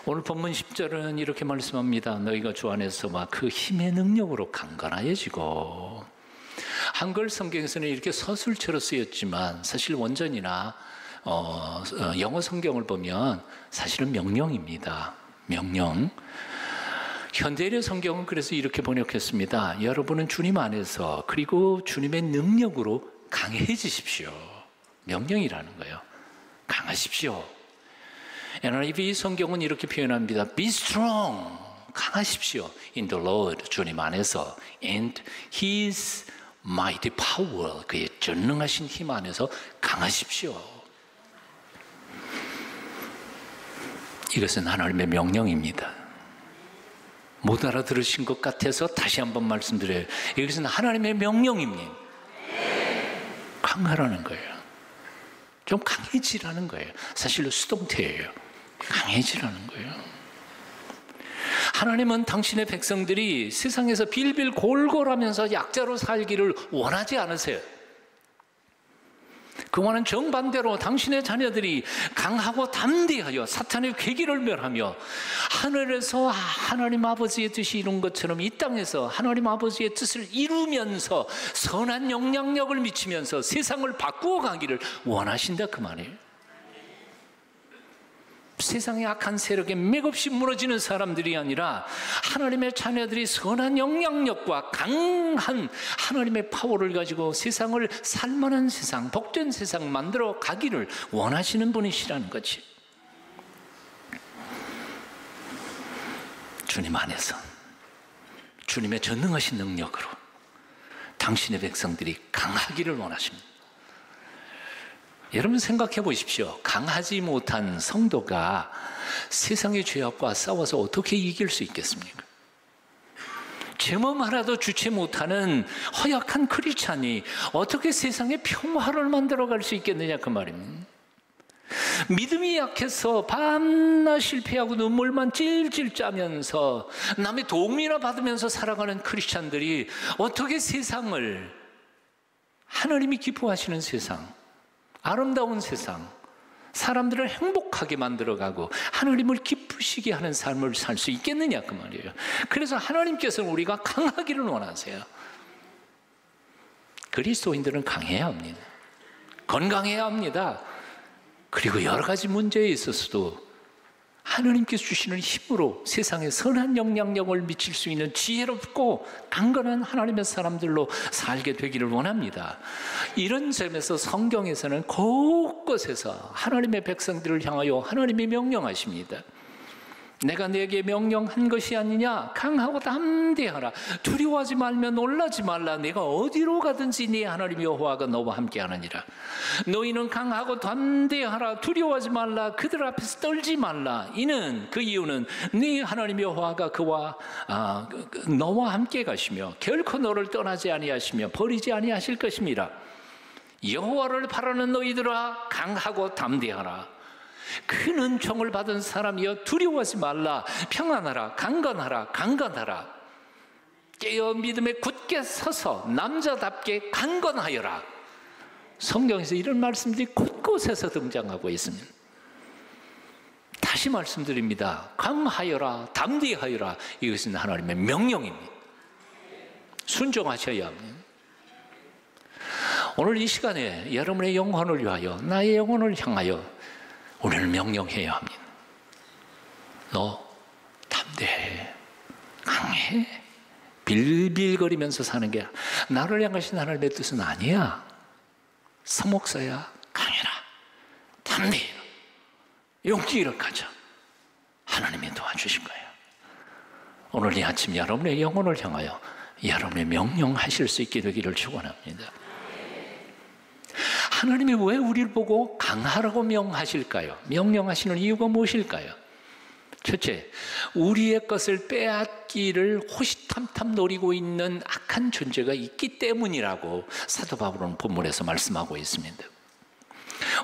오늘 본문 10절은 이렇게 말씀합니다. 너희가 주 안에서 막 그 힘의 능력으로 강건하여지고. 한글 성경에서는 이렇게 서술처럼 쓰였지만 사실 원전이나 영어 성경을 보면 사실은 명령입니다. 명령. 현대인의 성경은 그래서 이렇게 번역했습니다. 여러분은 주님 안에서 그리고 주님의 능력으로 강해지십시오. 명령이라는 거예요. 강하십시오. NIV 성경은 이렇게 표현합니다. Be strong. 강하십시오. In the Lord. 주님 안에서. And His mighty power. 그의 전능하신 힘 안에서 강하십시오. 이것은 하나님의 명령입니다. 못 알아들으신 것 같아서 다시 한번 말씀드려요. 이것은 하나님의 명령입니다. 강하라는 거예요. 좀 강해지라는 거예요. 사실은 수동태예요. 강해지라는 거예요. 하나님은 당신의 백성들이 세상에서 빌빌 골골하면서 약자로 살기를 원하지 않으세요. 그와는 정반대로 당신의 자녀들이 강하고 담대하여 사탄의 괴기를 멸하며 하늘에서 하나님 아버지의 뜻이 이룬 것처럼 이 땅에서 하나님 아버지의 뜻을 이루면서 선한 영향력을 미치면서 세상을 바꾸어 가기를 원하신다 그 말이에요. 세상의 악한 세력에 맥없이 무너지는 사람들이 아니라 하나님의 자녀들이 선한 영향력과 강한 하나님의 파워를 가지고 세상을 살만한 세상, 복된 세상 만들어 가기를 원하시는 분이시라는 거지. 주님 안에서 주님의 전능하신 능력으로 당신의 백성들이 강하기를 원하십니다. 여러분 생각해 보십시오. 강하지 못한 성도가 세상의 죄악과 싸워서 어떻게 이길 수 있겠습니까? 제 몸 하나도 주체 못하는 허약한 크리스찬이 어떻게 세상에 평화를 만들어갈 수 있겠느냐 그 말입니다. 믿음이 약해서 밤낮 실패하고 눈물만 찔찔 짜면서 남의 도움이나 받으면서 살아가는 크리스찬들이 어떻게 세상을 하나님이 기뻐하시는 세상, 아름다운 세상, 사람들을 행복하게 만들어가고 하나님을 기쁘시게 하는 삶을 살 수 있겠느냐 그 말이에요. 그래서 하나님께서는 우리가 강하기를 원하세요. 그리스도인들은 강해야 합니다. 건강해야 합니다. 그리고 여러 가지 문제에 있어서도 하나님께서 주시는 힘으로 세상에 선한 영향력을 미칠 수 있는 지혜롭고 강건한 하나님의 사람들로 살게 되기를 원합니다. 이런 점에서 성경에서는 곳곳에서 하나님의 백성들을 향하여 하나님이 명령하십니다. 내가 네게 명령한 것이 아니냐? 강하고 담대하라. 두려워하지 말며 놀라지 말라. 내가 어디로 가든지 네 하나님 여호와가 너와 함께하느니라. 너희는 강하고 담대하라. 두려워하지 말라. 그들 앞에서 떨지 말라. 이는 그 이유는 네 하나님 여호와가 너와 함께 가시며 결코 너를 떠나지 아니하시며 버리지 아니하실 것임이라. 여호와를 바라는 너희들아 강하고 담대하라. 큰 은총을 받은 사람이여 두려워하지 말라. 평안하라. 강건하라. 강건하라. 깨어 믿음에 굳게 서서 남자답게 강건하여라. 성경에서 이런 말씀들이 곳곳에서 등장하고 있습니다. 다시 말씀드립니다. 강하여라. 담대하여라. 이것은 하나님의 명령입니다. 순종하셔야 합니다. 오늘 이 시간에 여러분의 영혼을 위하여, 나의 영혼을 향하여 우리를 명령해야 합니다. 너 담대해, 강해. 빌빌거리면서 사는 게 나를 향하신 하나님의 뜻은 아니야. 서목서야 강해라, 담대해라, 용기 있게 가자. 하나님이 도와주실 거예요. 오늘 이 아침 여러분의 영혼을 향하여 여러분의 명령하실 수 있게 되기를 축원합니다. 하나님이 왜 우리를 보고 강하라고 명하실까요? 명령하시는 이유가 무엇일까요? 첫째, 우리의 것을 빼앗기를 호시탐탐 노리고 있는 악한 존재가 있기 때문이라고 사도 바울은 본문에서 말씀하고 있습니다.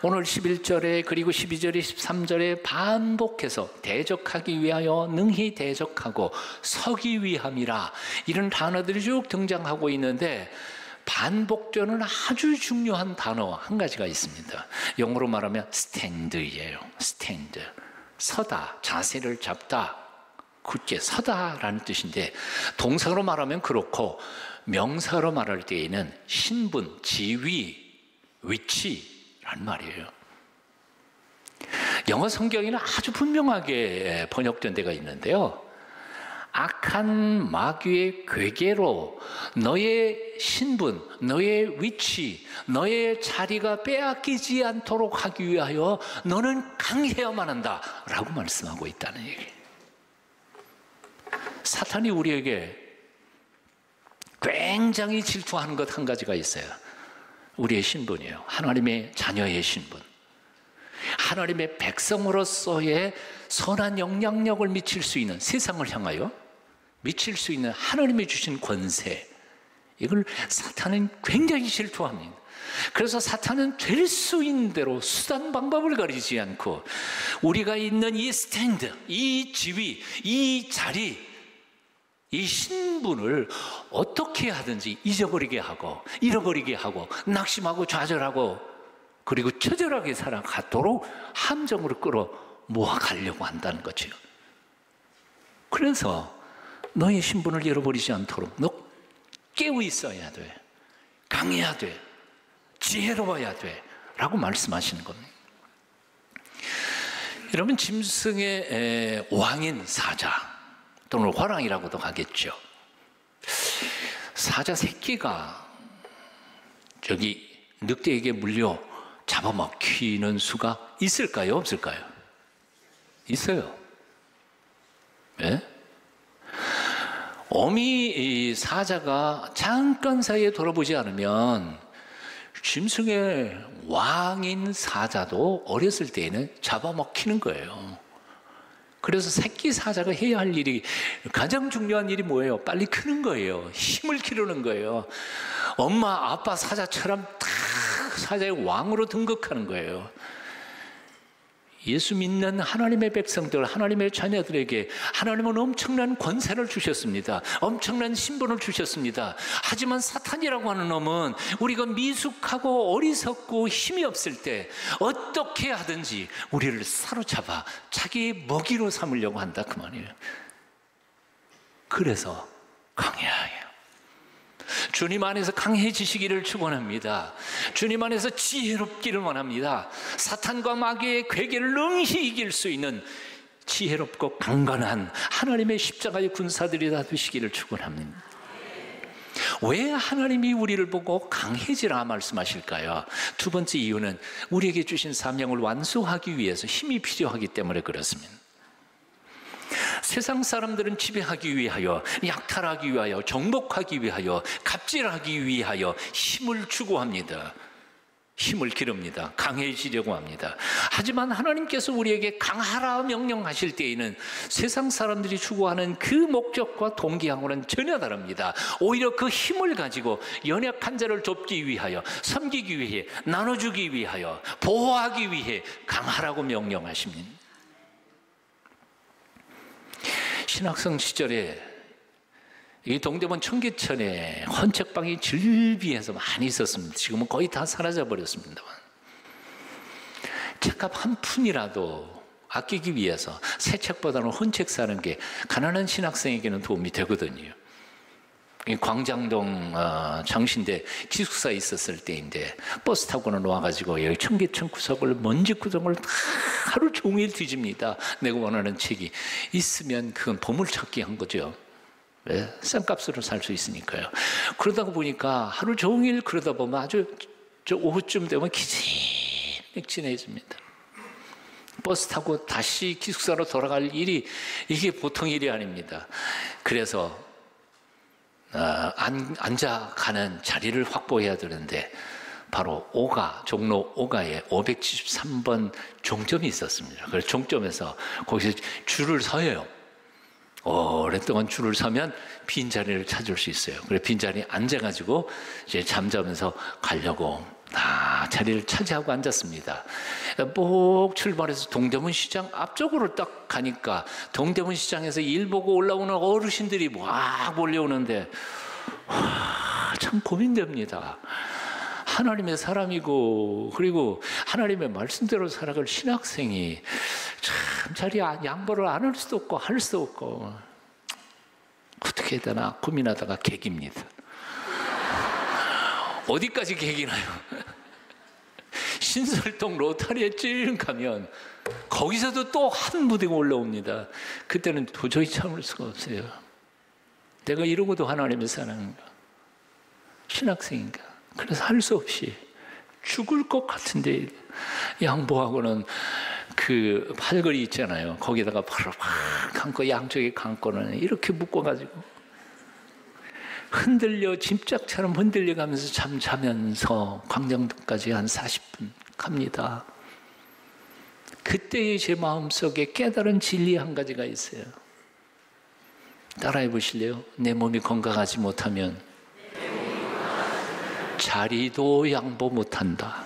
오늘 11절에 그리고 12절에 13절에 반복해서 대적하기 위하여 능히 대적하고 서기 위함이라 이런 단어들이 쭉 등장하고 있는데 반복되는 아주 중요한 단어 한 가지가 있습니다. 영어로 말하면 stand이에요. stand. 서다, 자세를 잡다, 굳게 서다라는 뜻인데 동사로 말하면 그렇고 명사로 말할 때에는 신분, 지위, 위치라는 말이에요. 영어 성경에는 아주 분명하게 번역된 데가 있는데요. 악한 마귀의 괴계로 너의 신분, 너의 위치, 너의 자리가 빼앗기지 않도록 하기 위하여 너는 강해야만 한다 라고 말씀하고 있다는 얘기예요. 사탄이 우리에게 굉장히 질투하는 것 한 가지가 있어요. 우리의 신분이에요. 하나님의 자녀의 신분, 하나님의 백성으로서의 선한 영향력을 미칠 수 있는, 세상을 향하여 미칠 수 있는 하나님이 주신 권세, 이걸 사탄은 굉장히 질투합니다. 그래서 사탄은 될 수 있는 대로 수단 방법을 가리지 않고 우리가 있는 이 스탠드, 이 지위, 이 자리, 이 신분을 어떻게 하든지 잊어버리게 하고 잃어버리게 하고 낙심하고 좌절하고 그리고 처절하게 살아가도록 함정으로 끌어 모아가려고 한다는 거죠. 그래서 너의 신분을 잃어버리지 않도록 너 깨어 있어야 돼, 강해야 돼, 지혜로워야 돼 라고 말씀하시는 겁니다. 여러분, 짐승의 왕인 사자 또는 화랑이라고도 하겠죠. 사자 새끼가 저기 늑대에게 물려 잡아먹히는 수가 있을까요? 없을까요? 있어요. 네? 어미 사자가 잠깐 사이에 돌아보지 않으면 짐승의 왕인 사자도 어렸을 때에는 잡아먹히는 거예요. 그래서 새끼 사자가 해야 할 일이, 가장 중요한 일이 뭐예요? 빨리 크는 거예요. 힘을 기르는 거예요. 엄마, 아빠 사자처럼 딱 사자의 왕으로 등극하는 거예요. 예수 믿는 하나님의 백성들, 하나님의 자녀들에게 하나님은 엄청난 권세를 주셨습니다. 엄청난 신분을 주셨습니다. 하지만 사탄이라고 하는 놈은 우리가 미숙하고 어리석고 힘이 없을 때 어떻게 하든지 우리를 사로잡아 자기의 먹이로 삼으려고 한다 그 말이에요. 그래서 강해야 해요. 주님 안에서 강해지시기를 축원합니다. 주님 안에서 지혜롭기를 원합니다. 사탄과 마귀의 괴계를 능히 이길 수 있는 지혜롭고 강건한 하나님의 십자가의 군사들이 다 되시기를 축원합니다. 왜 하나님이 우리를 보고 강해지라 말씀하실까요? 두 번째 이유는 우리에게 주신 사명을 완수하기 위해서 힘이 필요하기 때문에 그렇습니다. 세상 사람들은 지배하기 위하여, 약탈하기 위하여, 정복하기 위하여, 갑질하기 위하여 힘을 추구합니다. 힘을 기릅니다. 강해지려고 합니다. 하지만 하나님께서 우리에게 강하라 명령하실 때에는 세상 사람들이 추구하는 그 목적과 동기하고는 전혀 다릅니다. 오히려 그 힘을 가지고 연약한 자를 돕기 위하여, 섬기기 위해, 나눠주기 위하여, 보호하기 위해 강하라고 명령하십니다. 신학생 시절에 이 동대문 청계천에 헌책방이 즐비해서 많이 있었습니다. 지금은 거의 다 사라져 버렸습니다만, 책값 한 푼이라도 아끼기 위해서 새 책보다는 헌책 사는 게 가난한 신학생에게는 도움이 되거든요. 광장동 장신대 기숙사에 있었을 때인데 버스 타고는 와가지고 여기 청계천 구석을, 먼지 구석을 하루 종일 뒤집니다. 내가 원하는 책이 있으면 그건 보물찾기 한 거죠. 네? 싼 값으로 살 수 있으니까요. 그러다 보니까 하루 종일 그러다 보면 아주 저 오후쯤 되면 기진맥진해집니다. 버스 타고 다시 기숙사로 돌아갈 일이 이게 보통 일이 아닙니다. 그래서 앉아가는 자리를 확보해야 되는데 바로 종로 5가에 573번 종점이 있었습니다. 그래서 종점에서 거기서 줄을 서요. 오랫동안 줄을 서면 빈자리를 찾을 수 있어요. 그래서 빈자리에 앉아가지고 이제 잠자면서 가려고 자리를 차지하고 앉았습니다. 꼭 출발해서 동대문 시장 앞쪽으로 딱 가니까 동대문 시장에서 일 보고 올라오는 어르신들이 막 몰려오는데 참 고민됩니다. 하나님의 사람이고 그리고 하나님의 말씀대로 살아갈 신학생이 참 참 자리 양보를 안 할 수도 없고 할 수 없고 어떻게 해야 되나 고민하다가 객입니다. 어디까지 객이나요? 신설동 로타리에 찔 가면 거기서도 또 한 무대가 올라옵니다. 그때는 도저히 참을 수가 없어요. 내가 이러고도 하나님의 사랑인가? 신학생인가? 그래서 할 수 없이 죽을 것 같은데 양보하고는 그 팔걸이 있잖아요. 거기다가 팔을 확 감고 양쪽에 감고는 이렇게 묶어가지고 흔들려 짐짝처럼 흔들려가면서 잠자면서 광장도까지 한 40분 갑니다. 그때의 제 마음속에 깨달은 진리 한 가지가 있어요. 따라해 보실래요? 내 몸이 건강하지 못하면 자리도 양보 못한다.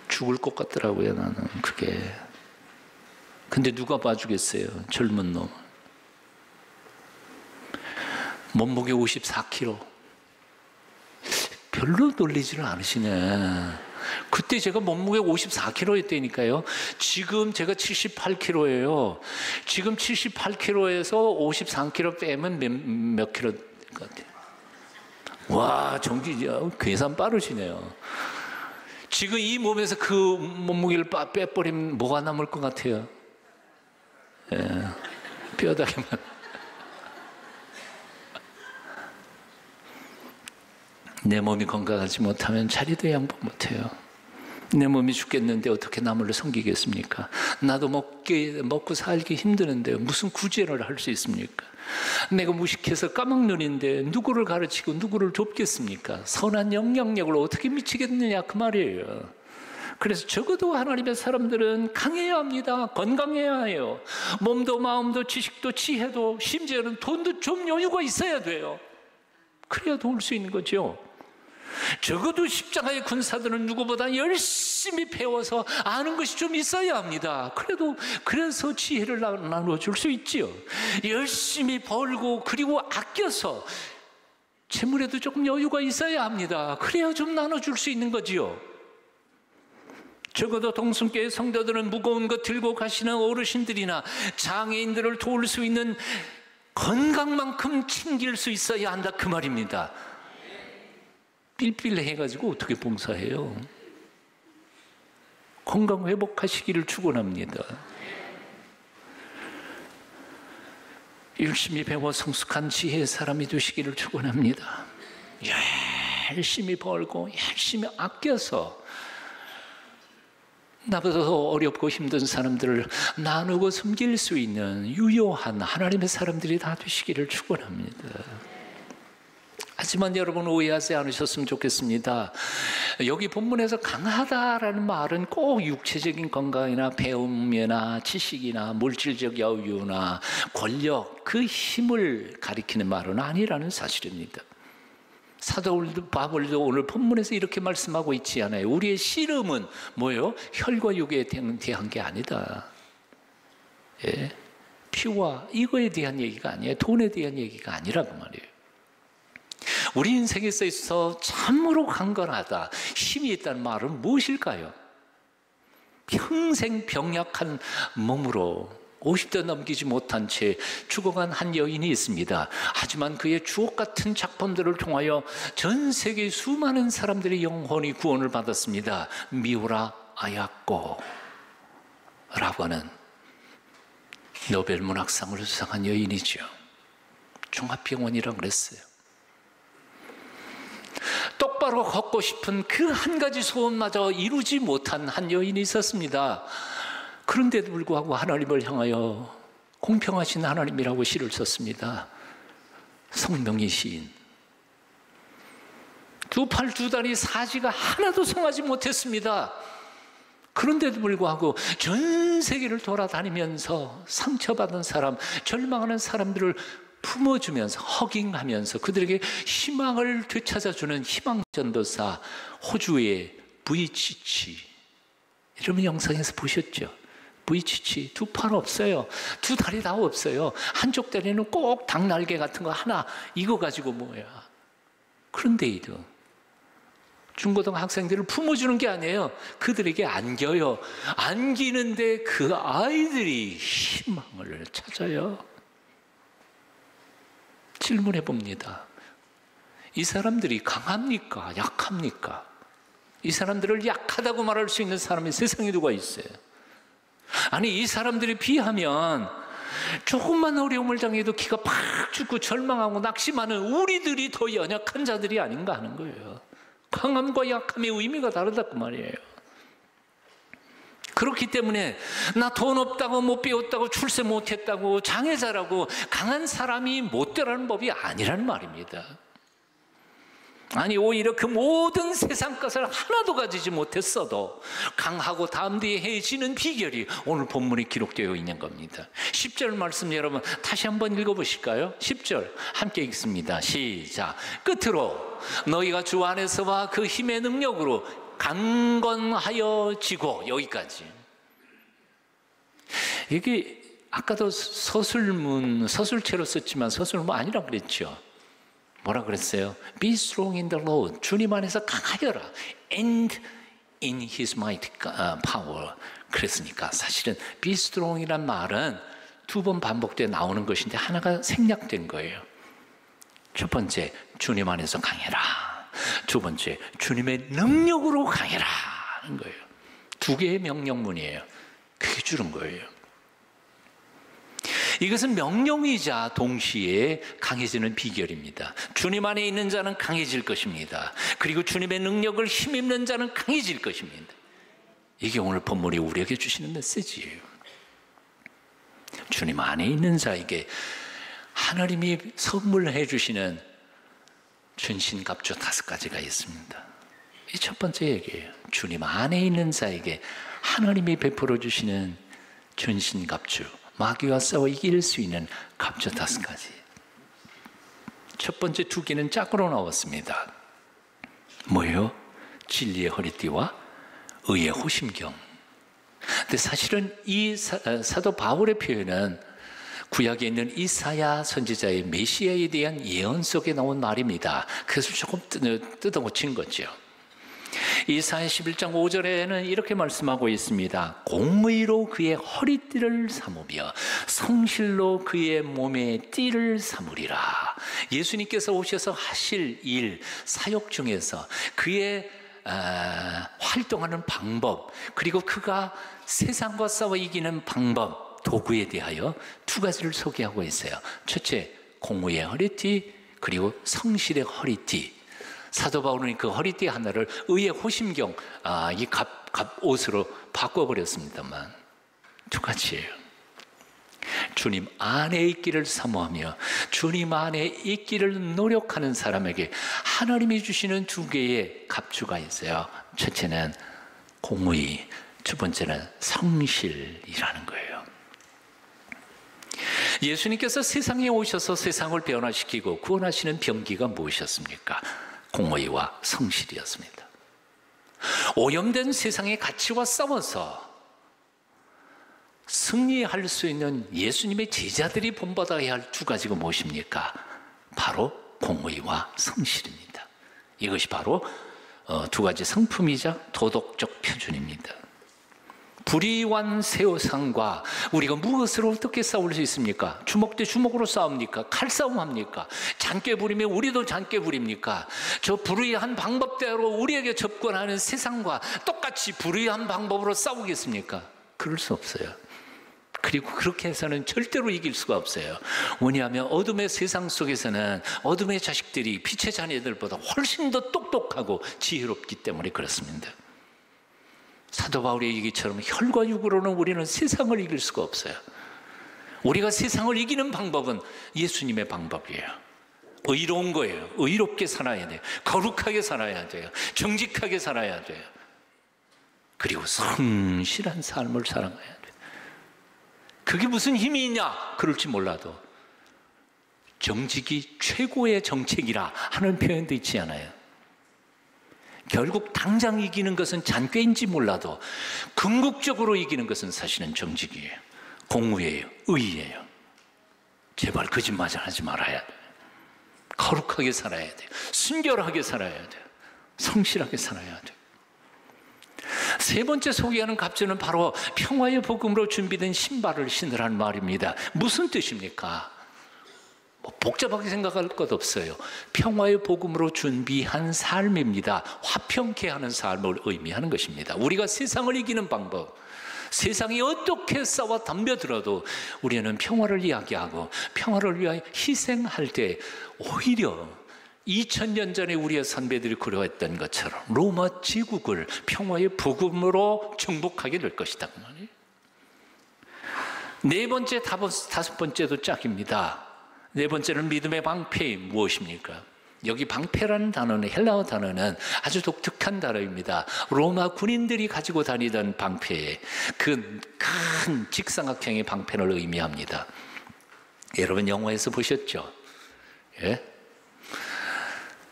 죽을 것 같더라고요, 나는 그게. 근데 누가 봐주겠어요, 젊은 놈. 몸무게 54kg. 별로 놀리지를 않으시네. 그때 제가 몸무게 54kg였다니까요. 지금 제가 78kg예요. 지금 78kg에서 53kg 빼면 몇 킬로 것 같아요? 와, 계산 빠르시네요. 지금 이 몸에서 그 몸무게를 빼버리면 뭐가 남을 것 같아요? 예, 뼈다귀만. 내 몸이 건강하지 못하면 자리도 양보 못해요. 내 몸이 죽겠는데 어떻게 남을 섬기겠습니까? 나도 먹고 살기 힘드는데 무슨 구제를 할 수 있습니까? 내가 무식해서 까막눈인데 누구를 가르치고 누구를 돕겠습니까? 선한 영향력을 어떻게 미치겠느냐 그 말이에요. 그래서 적어도 하나님의 사람들은 강해야 합니다. 건강해야 해요. 몸도 마음도 지식도 지혜도 심지어는 돈도 좀 여유가 있어야 돼요. 그래야 도울 수 있는 거죠. 적어도 십자가의 군사들은 누구보다 열심히 배워서 아는 것이 좀 있어야 합니다. 그래서 지혜를 나눠줄 수 있지요. 열심히 벌고 그리고 아껴서 재물에도 조금 여유가 있어야 합니다. 그래야 좀 나눠줄 수 있는 거지요. 적어도 동성교회 성도들은 무거운 것 들고 가시는 어르신들이나 장애인들을 도울 수 있는 건강만큼 챙길 수 있어야 한다 그 말입니다. 삘삘해가지고 어떻게 봉사해요? 건강 회복하시기를 축원합니다. 열심히 배워 성숙한 지혜의 사람이 되시기를 축원합니다. 열심히 벌고 열심히 아껴서 나보다 더 어렵고 힘든 사람들을 나누고 섬길 수 있는 유효한 하나님의 사람들이 다 되시기를 축원합니다. 하지만 여러분 오해하지 않으셨으면 좋겠습니다. 여기 본문에서 강하다라는 말은 꼭 육체적인 건강이나 배움이나 지식이나 물질적 여유나 권력 그 힘을 가리키는 말은 아니라는 사실입니다. 사도 바울도 오늘 본문에서 이렇게 말씀하고 있지 않아요. 우리의 씨름은 뭐예요? 혈과 육에 대한 게 아니다. 예? 피와 이거에 대한 얘기가 아니에요. 돈에 대한 얘기가 아니라고 말이에요. 우리 인생에 있어서 참으로 강건하다, 힘이 있다는 말은 무엇일까요? 평생 병약한 몸으로 50대 넘기지 못한 채 죽어간 한 여인이 있습니다. 하지만 그의 주옥 같은 작품들을 통하여 전 세계 수많은 사람들의 영혼이 구원을 받았습니다. 미우라 아야꼬 라고 하는 노벨 문학상을 수상한 여인이죠. 종합병원이라고 그랬어요. 똑바로 걷고 싶은 그 한 가지 소원마저 이루지 못한 한 여인이 있었습니다. 그런데도 불구하고 하나님을 향하여 공평하신 하나님이라고 시를 썼습니다. 성명희 시인. 두 팔 두 다리 사지가 하나도 성하지 못했습니다. 그런데도 불구하고 전 세계를 돌아다니면서 상처받은 사람, 절망하는 사람들을 품어주면서 허깅하면서 그들에게 희망을 되찾아주는 희망전도사 호주의 부이치치. 여러분 영상에서 보셨죠? 부이치치 두 팔 없어요. 두 다리 다 없어요. 한쪽 다리는 꼭 닭날개 같은 거 하나 이거 가지고 뭐야. 그런데도 중고등학생들을 품어주는 게 아니에요. 그들에게 안겨요. 안기는데 그 아이들이 희망을 찾아요. 질문해 봅니다. 이 사람들이 강합니까? 약합니까? 이 사람들을 약하다고 말할 수 있는 사람이 세상에 누가 있어요? 아니, 이 사람들에 비하면 조금만 어려움을 당해도 기가 팍 죽고 절망하고 낙심하는 우리들이 더 연약한 자들이 아닌가 하는 거예요. 강함과 약함의 의미가 다르다고 말이에요. 그렇기 때문에 나 돈 없다고 못 배웠다고 출세 못했다고 장애자라고 강한 사람이 못 되라는 법이 아니라는 말입니다. 아니, 오히려 그 모든 세상 것을 하나도 가지지 못했어도 강하고 담대해지는 비결이 오늘 본문에 기록되어 있는 겁니다. 10절 말씀 여러분 다시 한번 읽어보실까요? 10절 함께 읽습니다. 시작. 끝으로 너희가 주 안에서와 그 힘의 능력으로 강건하여 지고. 여기까지. 이게 아까도 서술체로 썼지만 서술문 아니라 그랬죠. 뭐라 그랬어요? Be strong in the Lord. 주님 안에서 강하여라. And in His mighty power. 그랬으니까 사실은 be strong이란 말은 두 번 반복되어 나오는 것인데 하나가 생략된 거예요. 첫 번째, 주님 안에서 강해라. 두 번째, 주님의 능력으로 강해라 하는 거예요. 두 개의 명령문이에요. 그게 줄은 거예요. 이것은 명령이자 동시에 강해지는 비결입니다. 주님 안에 있는 자는 강해질 것입니다. 그리고 주님의 능력을 힘입는 자는 강해질 것입니다. 이게 오늘 본문이 우리에게 주시는 메시지예요. 주님 안에 있는 자에게 하나님이 선물해 주시는 준신갑주 5가지가 있습니다. 이 첫 번째 얘기예요. 주님 안에 있는 자에게 하나님이 베풀어 주시는 준신갑주, 마귀와 싸워 이길 수 있는 갑주 5가지. 첫 번째 2개는 짝으로 나왔습니다. 뭐예요? 진리의 허리띠와 의의 호심경. 근데 사실은 이 사도 바울의 표현은 구약에 있는 이사야 선지자의 메시아에 대한 예언 속에 나온 말입니다. 그것을 조금 뜯어고친 거죠. 이사야 11장 5절에는 이렇게 말씀하고 있습니다. 공의로 그의 허리띠를 삼으며 성실로 그의 몸에 띠를 삼으리라. 예수님께서 오셔서 하실 일, 사역 중에서 그의 활동하는 방법, 그리고 그가 세상과 싸워 이기는 방법, 도구에 대하여 2가지를 소개하고 있어요. 첫째, 공의의 허리띠, 그리고 성실의 허리띠. 사도 바울은 그 허리띠 하나를 의의 호심경, 이 갑옷으로 바꿔버렸습니다만 2가지예요. 주님 안에 있기를 사모하며 주님 안에 있기를 노력하는 사람에게 하나님이 주시는 2개의 갑주가 있어요. 첫째는 공의, 두 번째는 성실이라는 거예요. 예수님께서 세상에 오셔서 세상을 변화시키고 구원하시는 병기가 무엇이었습니까? 공의와 성실이었습니다. 오염된 세상의 가치와 싸워서 승리할 수 있는 예수님의 제자들이 본받아야 할 2가지가 무엇입니까? 바로 공의와 성실입니다. 이것이 바로 2가지 성품이자 도덕적 표준입니다. 불의한 세상과 우리가 무엇으로 어떻게 싸울 수 있습니까? 주먹 대 주먹으로 싸웁니까? 칼싸움 합니까? 잔꾀 부리면 우리도 잔꾀 부립니까? 저 불의한 방법대로 우리에게 접근하는 세상과 똑같이 불의한 방법으로 싸우겠습니까? 그럴 수 없어요. 그리고 그렇게 해서는 절대로 이길 수가 없어요. 왜냐하면 어둠의 세상 속에서는 어둠의 자식들이 빛의 자녀들보다 훨씬 더 똑똑하고 지혜롭기 때문에 그렇습니다. 사도 바울의 얘기처럼 혈과 육으로는 우리는 세상을 이길 수가 없어요. 우리가 세상을 이기는 방법은 예수님의 방법이에요. 의로운 거예요. 의롭게 살아야 돼요. 거룩하게 살아야 돼요. 정직하게 살아야 돼요. 그리고 성실한 삶을 살아가야 돼요. 그게 무슨 힘이 있냐? 그럴지 몰라도 정직이 최고의 정책이라 하는 표현도 있지 않아요? 결국 당장 이기는 것은 잔꾀인지 몰라도 궁극적으로 이기는 것은 사실은 정직이에요. 공의예요. 의예요. 제발 거짓말 하지 말아야 돼요. 거룩하게 살아야 돼요. 순결하게 살아야 돼요. 성실하게 살아야 돼요. 세 번째 소개하는 갑주는 바로 평화의 복음으로 준비된 신발을 신으라는 말입니다. 무슨 뜻입니까? 복잡하게 생각할 것 없어요. 평화의 복음으로 준비한 삶입니다. 화평케 하는 삶을 의미하는 것입니다. 우리가 세상을 이기는 방법, 세상이 어떻게 싸워 덤벼들어도 우리는 평화를 이야기하고 평화를 위하여 희생할 때 오히려 2000년 전에 우리의 선배들이 그려했던 것처럼 로마 제국을 평화의 복음으로 정복하게 될 것이다. 네 번째, 다섯 번째도 짝입니다. 네 번째는 믿음의 방패. 무엇입니까? 여기 방패라는 단어는, 헬라어 단어는 아주 독특한 단어입니다. 로마 군인들이 가지고 다니던 방패, 그 큰 직사각형의 방패를 의미합니다. 여러분 영화에서 보셨죠? 예?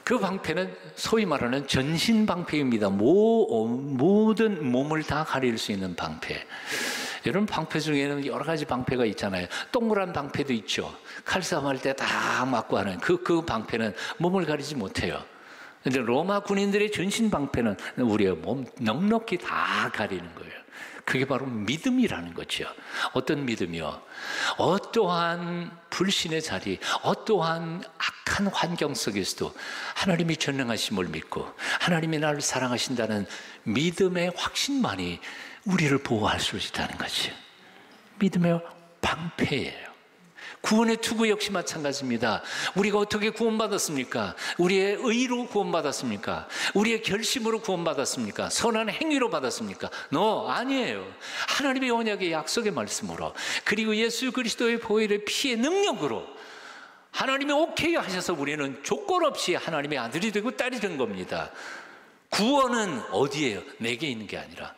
그 방패는 소위 말하는 전신 방패입니다. 모든 몸을 다 가릴 수 있는 방패. 여러분 방패 중에는 여러 가지 방패가 있잖아요. 동그란 방패도 있죠. 칼싸움할 때 다 맞고 하는 그 방패는 몸을 가리지 못해요. 그런데 로마 군인들의 전신 방패는 우리의 몸 넉넉히 다 가리는 거예요. 그게 바로 믿음이라는 거죠. 어떤 믿음이요? 어떠한 불신의 자리, 어떠한 악한 환경 속에서도 하나님이 전능하심을 믿고 하나님이 나를 사랑하신다는 믿음의 확신만이 우리를 보호할 수 있다는 거죠. 믿음의 방패예요. 구원의 투구 역시 마찬가지입니다. 우리가 어떻게 구원받았습니까? 우리의 의로 구원받았습니까? 우리의 결심으로 구원받았습니까? 선한 행위로 받았습니까? 아니에요. 하나님의 언약의 약속의 말씀으로, 그리고 예수 그리스도의 보혈의 피의 능력으로 하나님이 오케이 하셔서 우리는 조건 없이 하나님의 아들이 되고 딸이 된 겁니다. 구원은 어디에요? 내게 있는 게 아니라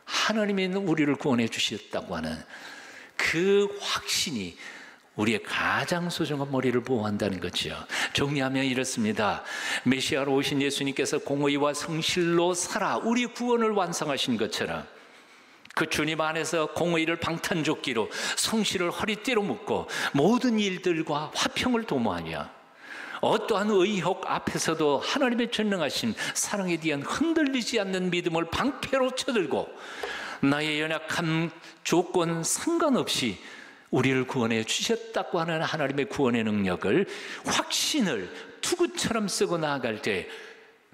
하나님이 우리를 구원해 주셨다고 하는 그 확신이 우리의 가장 소중한 머리를 보호한다는 거죠. 정리하면 이렇습니다. 메시아로 오신 예수님께서 공의와 성실로 살아 우리 구원을 완성하신 것처럼 그 주님 안에서 공의를 방탄조끼로 성실을 허리띠로 묶고 모든 일들과 화평을 도모하며 어떠한 의혹 앞에서도 하나님의 전능하신 사랑에 대한 흔들리지 않는 믿음을 방패로 쳐들고 나의 연약한 조건 상관없이 우리를 구원해 주셨다고 하는 하나님의 구원의 능력을, 확신을 투구처럼 쓰고 나아갈 때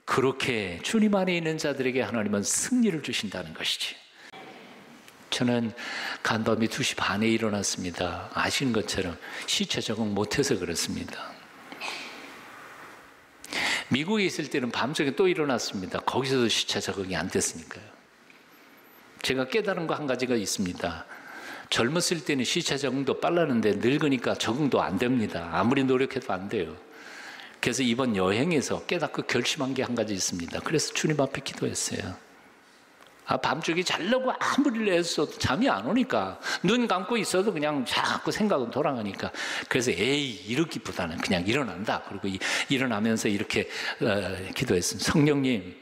그렇게 주님 안에 있는 자들에게 하나님은 승리를 주신다는 것이지. 저는 간밤에 2시 반에 일어났습니다. 아시는 것처럼 시차 적응 못해서 그렇습니다. 미국에 있을 때는 밤중에 또 일어났습니다. 거기서도 시차 적응이 안 됐으니까요. 제가 깨달은 거 한 가지가 있습니다. 젊었을 때는 시차 적응도 빨랐는데 늙으니까 적응도 안 됩니다. 아무리 노력해도 안 돼요. 그래서 이번 여행에서 깨닫고 결심한 게 한 가지 있습니다. 그래서 주님 앞에 기도했어요. 밤중에 자려고 아무리 애써도 잠이 안 오니까, 눈 감고 있어도 그냥 자꾸 생각은 돌아가니까, 그래서 이러기보다는 그냥 일어난다. 그리고 일어나면서 이렇게 기도했습니다. 성령님,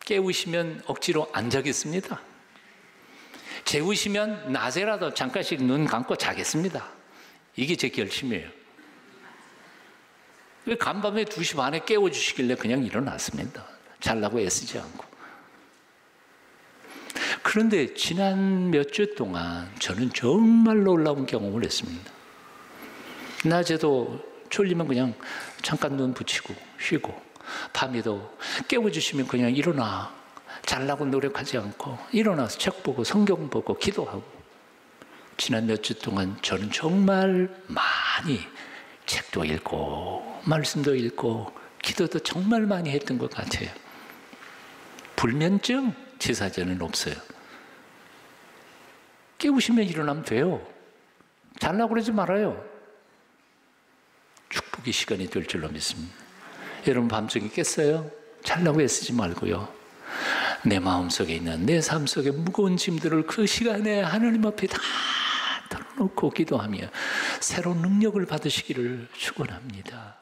깨우시면 억지로 안 자겠습니다. 재우시면 낮에라도 잠깐씩 눈 감고 자겠습니다. 이게 제 결심이에요. 간밤에 2시 반에 깨워주시길래 그냥 일어났습니다. 자려고 애쓰지 않고. 그런데 지난 몇 주 동안 저는 정말 놀라운 경험을 했습니다. 낮에도 졸리면 그냥 잠깐 눈 붙이고 쉬고, 밤에도 깨워주시면 그냥 일어나. 자려고 노력하지 않고 일어나서 책 보고 성경 보고 기도하고. 지난 몇 주 동안 저는 정말 많이 책도 읽고 말씀도 읽고 기도도 정말 많이 했던 것 같아요. 불면증 제 사전에는 없어요. 깨우시면 일어나면 돼요. 자려고 그러지 말아요. 축복의 시간이 될 줄로 믿습니다. 여러분 밤중에 깼어요? 자려고 애쓰지 말고요. 내 마음속에 있는, 내 삶 속에 무거운 짐들을 그 시간에 하나님 앞에 다 털어놓고 기도하며 새로운 능력을 받으시기를 축원합니다.